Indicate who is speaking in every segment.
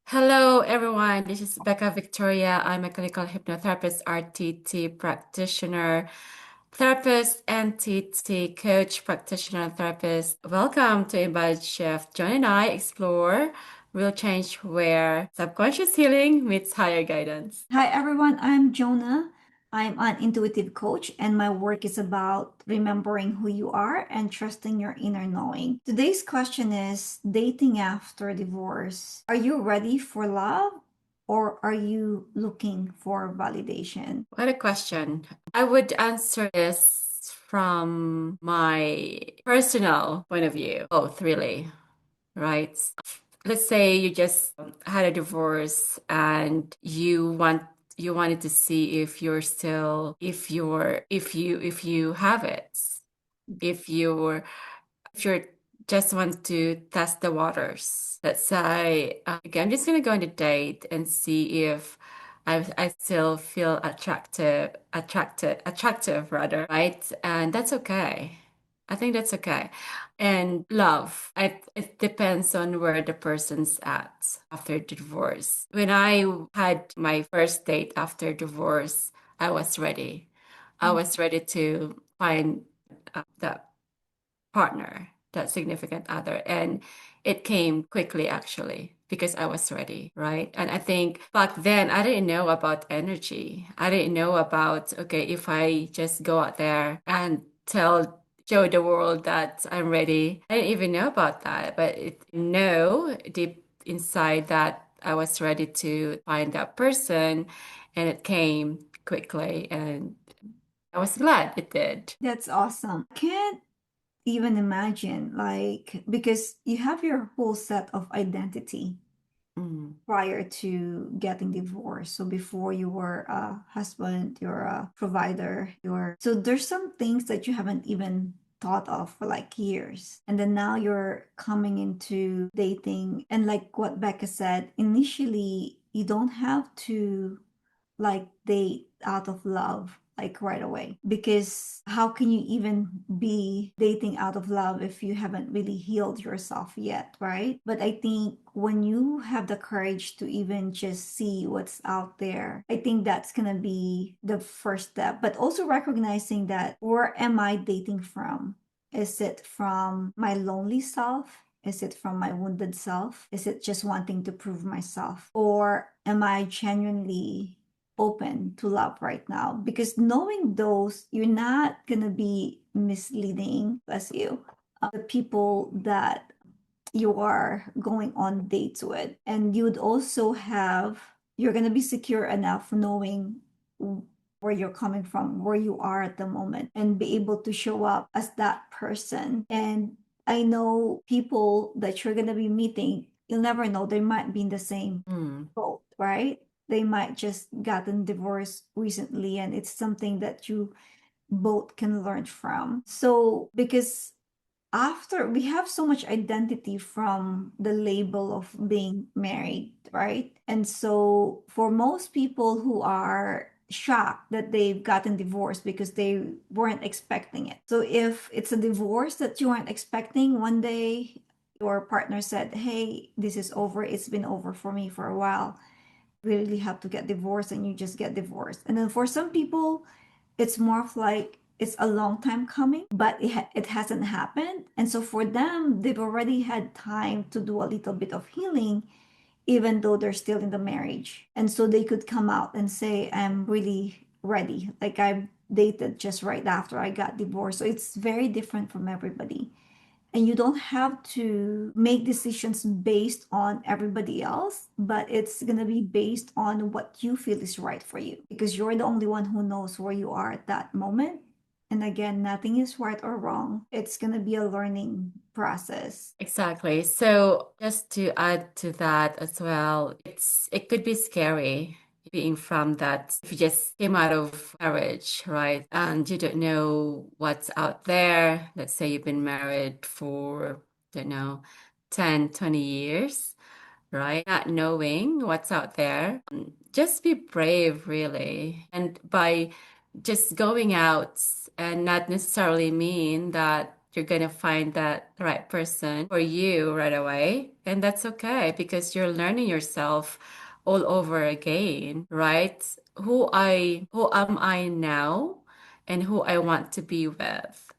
Speaker 1: Hello, everyone. This is Becca Victoria. I'm a clinical hypnotherapist, RTT practitioner, therapist, and TT coach, practitioner, and therapist. Welcome to Embodied Shift. John and I explore real change where subconscious healing meets higher guidance.
Speaker 2: Hi everyone, I'm Jonna. I'm an intuitive coach, and my work is about remembering who you are and trusting your inner knowing. Today's question is dating after divorce. Are you ready for love or are you looking for validation?
Speaker 1: What a question. I would answer this from my personal point of view. Both, really, right? Let's say you just had a divorce and you wanted to see if you're still if you have it, if you're if you're just want to test the waters. Let's say, okay, I'm just gonna go on a date and see if I still feel attractive rather, right? And that's okay. I think that's okay. And love, it depends on where the person's at after the divorce. When I had my first date after divorce, I was ready. I was ready to find that partner, that significant other. And it came quickly, actually, because I was ready, right? And I think back then, I didn't know about energy. I didn't know about, okay, if I just go out there and show the world that I'm ready. I didn't even know about that, but know deep inside that I was ready to find that person, and it came quickly, and I was glad it did.
Speaker 2: That's awesome. Can't even imagine, because you have your whole set of identity
Speaker 1: Mm.
Speaker 2: prior to getting divorced. So before you were a husband, you're a provider, so there's some things that you haven't even thought of for like years. And then now you're coming into dating. And like what Becca said, initially you don't have to like date out of love like right away, because how can you even be dating out of love if you haven't really healed yourself yet, right? But I think when you have the courage to even just see what's out there, I think that's gonna be the first step. But also recognizing that, where am I dating from? Is it from my lonely self? Is it from my wounded self? Is it just wanting to prove myself? Or am I genuinely open to love right now? Because knowing those, you're not going to be misleading, bless you, the people that you are going on dates with. And you'd also you're going to be secure enough knowing where you're coming from, where you are at the moment, and be able to show up as that person. And I know people that you're going to be meeting, you'll never know, they might be in the same
Speaker 1: Mm.
Speaker 2: boat, right? They might just gotten divorced recently, and it's something that you both can learn from. So because after we have so much identity from the label of being married, right? And so for most people who are shocked that they've gotten divorced because they weren't expecting it. So if it's a divorce that you weren't expecting, one day your partner said, "Hey, this is over. It's been over for me for a while. We really have to get divorced," and you just get divorced. And then for some people, it's more of like it's a long time coming, but it hasn't happened. And so for them, they've already had time to do a little bit of healing, even though they're still in the marriage. And so they could come out and say, "I'm really ready. Like I dated just right after I got divorced." So it's very different from everybody. And you don't have to make decisions based on everybody else, but it's going to be based on what you feel is right for you, because you're the only one who knows where you are at that moment. And again, nothing is right or wrong. It's going to be a learning process.
Speaker 1: Exactly. So just to add to that as well, it could be scary being from that if you just came out of marriage, right? And you don't know what's out there. Let's say you've been married for, don't know, 10, 20 years, right? Not knowing what's out there. Just be brave, really. And by just going out and not necessarily mean that you're gonna find that right person for you right away. And that's okay because you're learning yourself all over again, right? Who am I now and who I want to be with.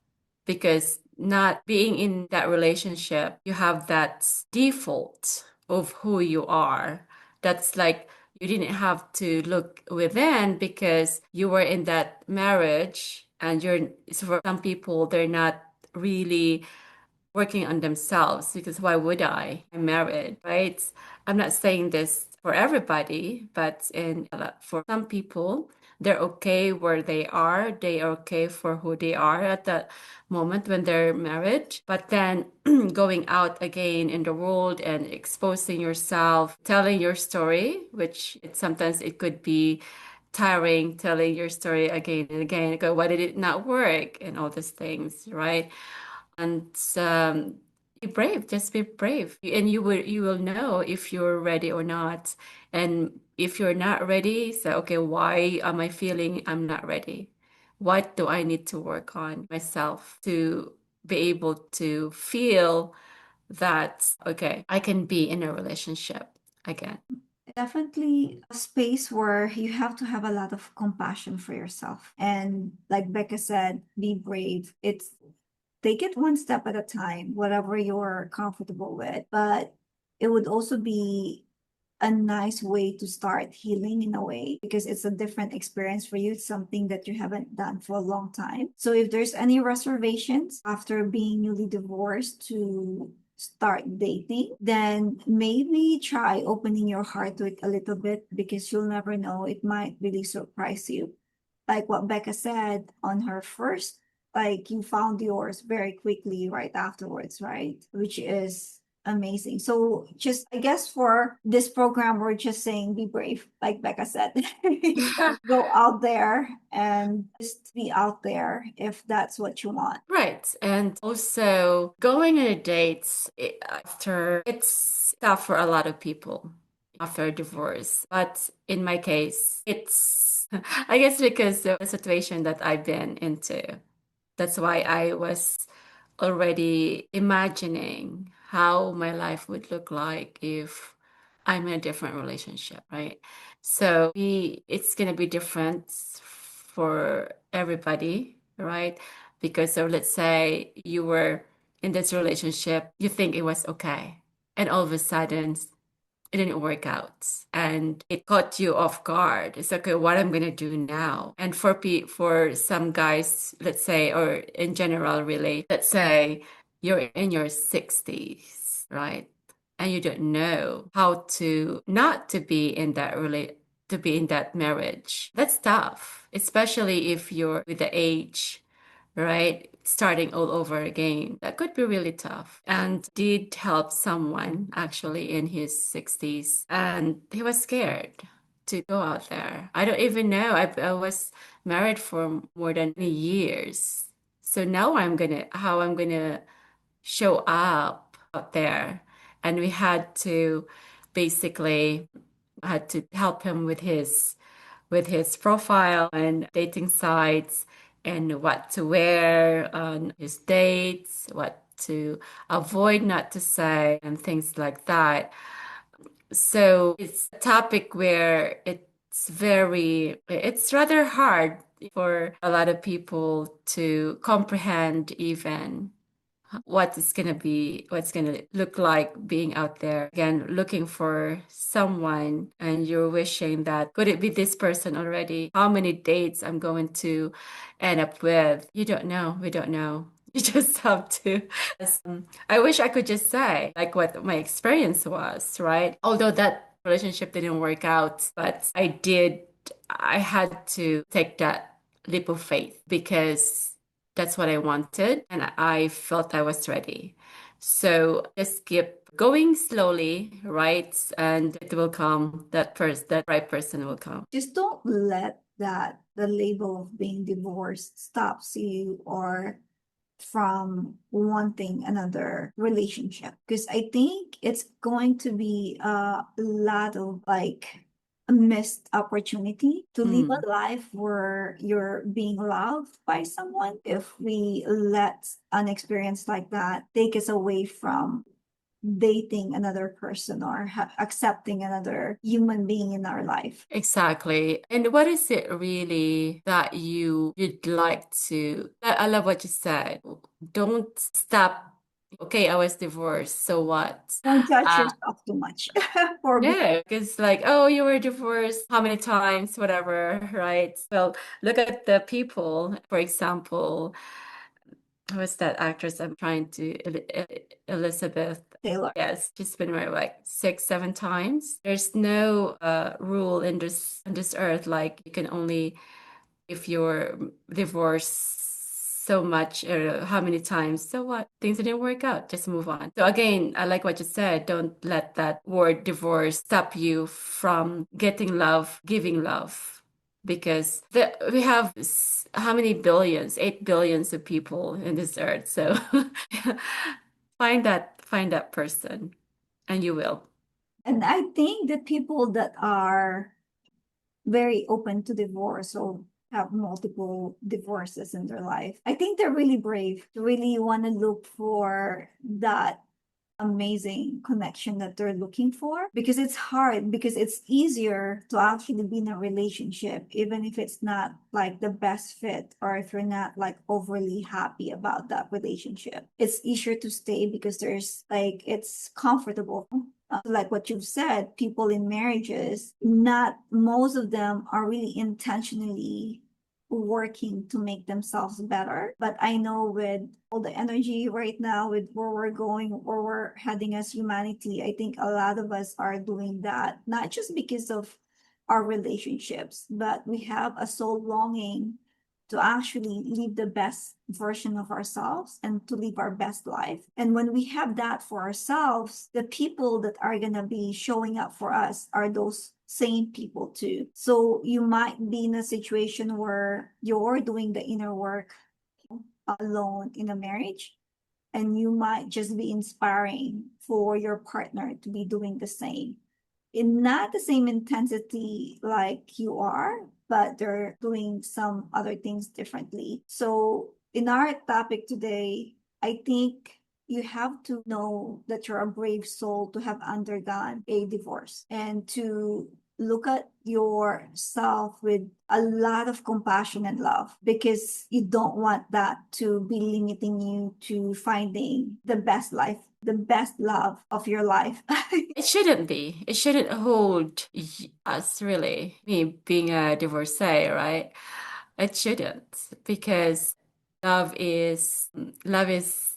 Speaker 1: Because not being in that relationship, you have that default of who you are. That's like you didn't have to look within because you were in that marriage and you're so for some people they're not really working on themselves because why would I? I'm married, right? I'm not saying this for everybody, but for some people, they're okay where they are. They are okay for who they are at that moment when they're married. But then going out again in the world and exposing yourself, telling your story, which sometimes it could be tiring telling your story again and again. Go, why did it not work? And all these things, right? And be brave, just be brave. And you will know if you're ready or not. And if you're not ready, say, okay, why am I feeling I'm not ready? What do I need to work on myself to be able to feel that, okay, I can be in a relationship again?
Speaker 2: Definitely a space where you have to have a lot of compassion for yourself. And like Becca said, be brave. It's take it one step at a time, whatever you're comfortable with. But it would also be a nice way to start healing in a way because it's a different experience for you. It's something that you haven't done for a long time. So if there's any reservations after being newly divorced to start dating, then maybe try opening your heart to it a little bit because you'll never know. It might really surprise you. Like what Becca said on her first, like you found yours very quickly right afterwards, right? Which is amazing. So just I guess for this program, we're just saying be brave, like Becca said. Go out there and just be out there if that's what you want.
Speaker 1: Right. And also going on a date after it's tough for a lot of people after a divorce. But in my case, it's I guess because of the situation that I've been into. That's why I was already imagining how my life would look like if I'm in a different relationship, right? So it's gonna be different for everybody, right? Because so let's say you were in this relationship, you think it was okay, and all of a sudden it didn't work out and it caught you off guard. It's okay, what I'm gonna do now? And for some guys, let's say, or in general, really, let's say you're in your 60s, right? And you don't know how to not to be in that to be in that marriage. That's tough, especially if you're with the age, right? Starting all over again. That could be really tough. And did help someone actually in his 60s. And he was scared to go out there. I don't even know. I was married for more than 20 years. So now how I'm gonna show up out there. And we had to basically had to help him with his profile and dating sites and what to wear on his dates, what to avoid not to say, and things like that. So it's a topic where it's rather hard for a lot of people to comprehend even what's gonna look like being out there again, looking for someone, and you're wishing that could it be this person already? How many dates I'm going to end up with? You don't know. We don't know. You just have to. I wish I could just say like what my experience was, right? Although that relationship didn't work out, but I had to take that leap of faith because that's what I wanted, and I felt I was ready. So just keep going slowly, right? And it will come. That right person will come.
Speaker 2: Just don't let that the label of being divorced stops you or from wanting another relationship because I think it's going to be a lot of like a missed opportunity to live
Speaker 1: Mm,
Speaker 2: a life where you're being loved by someone if we let an experience like that take us away from dating another person or accepting another human being in our life.
Speaker 1: exactly. And what is it really that you'd like to? I love what you said. Don't stop. Okay, I was divorced, so what?
Speaker 2: Don't judge
Speaker 1: Uh,
Speaker 2: yourself too much for being.
Speaker 1: no, because like, oh, you were divorced how many times, whatever, right? Well, look at the people, for example, who is that actress I'm trying to Elizabeth.
Speaker 2: Taylor.
Speaker 1: Yes, she's been married like six, seven times. There's no rule in this on this earth like you can only if you're divorced so much how many times. So what? Things didn't work out. Just move on. So again, I like what you said. Don't let that word divorce stop you from getting love, giving love. Because we have how many billions, 8 billions of people in this earth. So find that person and you will.
Speaker 2: And I think the people that are very open to divorce or have multiple divorces in their life, I think they're really brave to really want to look for that amazing connection that they're looking for, because it's hard, because it's easier to actually be in a relationship even if it's not like the best fit, or if you're not like overly happy about that relationship. It's easier to stay because there's like it's comfortable. Like what you've said, people in marriages, not most of them are really intentionally working to make themselves better. But I know with all the energy right now, with where we're going, where we're heading as humanity, I think a lot of us are doing that, not just because of our relationships, but we have a soul longing to actually live the best version of ourselves and to live our best life. And when we have that for ourselves, the people that are going to be showing up for us are those same people too. So you might be in a situation where you're doing the inner work alone in a marriage, and you might just be inspiring for your partner to be doing the same in not the same intensity like you are, but they're doing some other things differently. So, in our topic today, I think you have to know that you're a brave soul to have undergone a divorce and to look at yourself with a lot of compassion and love, because you don't want that to be limiting you to finding the best life, the best love of your life.
Speaker 1: It shouldn't be. It shouldn't hold us really. Me being a divorcee, right? It shouldn't because love is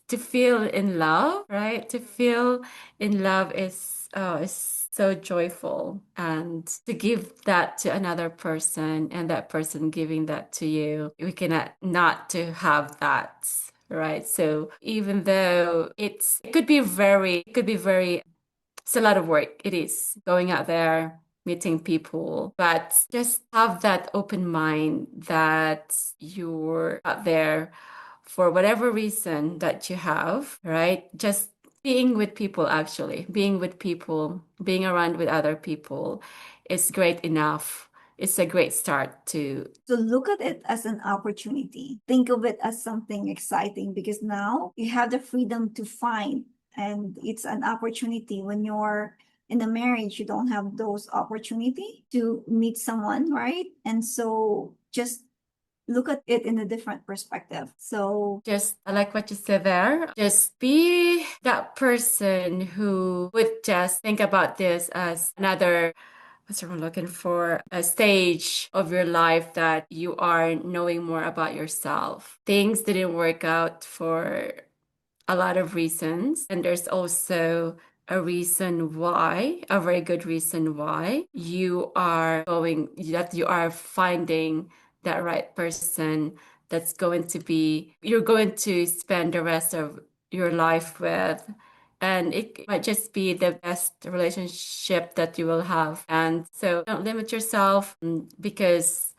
Speaker 1: to feel in love, right? To feel in love is so joyful, and to give that to another person and that person giving that to you, we cannot not to have that. Right. So even though it could be very it's a lot of work. It is going out there, meeting people, but just have that open mind that you're out there for whatever reason that you have, right? Just being with people, actually, being with people, being around with other people is great enough. It's a great start to.
Speaker 2: So look at it as an opportunity. Think of it as something exciting, because now you have the freedom to find, and it's an opportunity. When you're in a marriage, you don't have those opportunity to meet someone, right? And so just look at it in a different perspective. So
Speaker 1: Just I like what you said there. Just be that person who would just think about this as another, what's what I'm looking for, a stage of your life that you are knowing more about yourself. Things didn't work out for a lot of reasons. And there's also a reason why, a very good reason why that you are finding that right person that's going to be, you're going to spend the rest of your life with. And it might just be the best relationship that you will have. And so don't limit yourself because,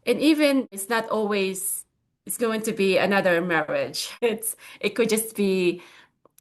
Speaker 1: and even it's not always it's going to be another marriage. It could just be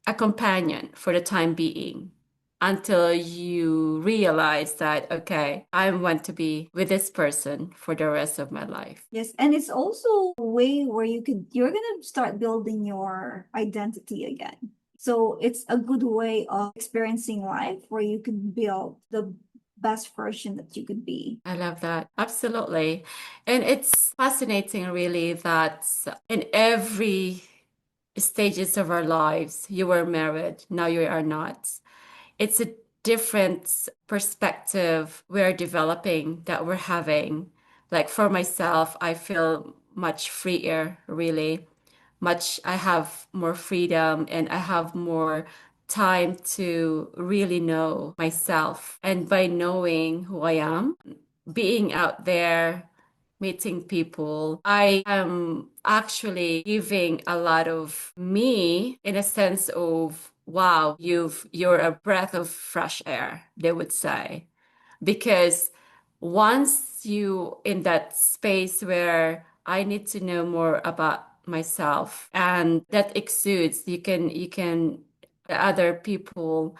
Speaker 1: a companion for the time being. until you realize that, okay, I want to be with this person for the rest of my life.
Speaker 2: Yes, and it's also a way where you're gonna start building your identity again. So it's a good way of experiencing life where you can build the best version that you could be.
Speaker 1: I love that. Absolutely. And it's fascinating, really, that in every stages of our lives, you were married, now you are not. It's a different perspective we're developing that we're having. Like for myself, I feel much freer, really. I have more freedom and I have more time to really know myself. And by knowing who I am, being out there, meeting people, I am actually giving a lot of me in a sense of, wow, you're a breath of fresh air, they would say. Because once you in that space where I need to know more about myself and that exudes, you can the other people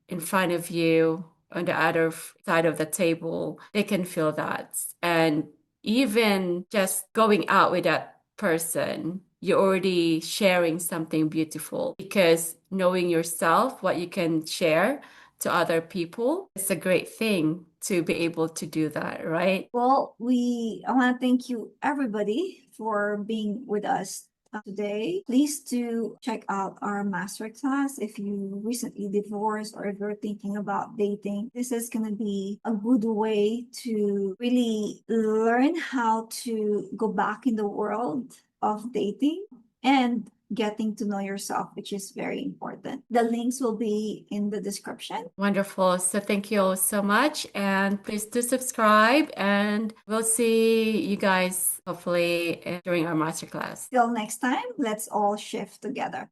Speaker 1: in front of you on the other side of the table, they can feel that. And even just going out with that person, you're already sharing something beautiful because knowing yourself, what you can share to other people, it's a great thing to be able to do that, right?
Speaker 2: Well, I want to thank you everybody for being with us today. Please do check out our masterclass if you recently divorced or if you're thinking about dating. This is going to be a good way to really learn how to go back in the world of dating and getting to know yourself, which is very important. The links will be in the description.
Speaker 1: Wonderful. So thank you all so much. And please do subscribe and we'll see you guys hopefully during our masterclass.
Speaker 2: Till next time, let's all shift together.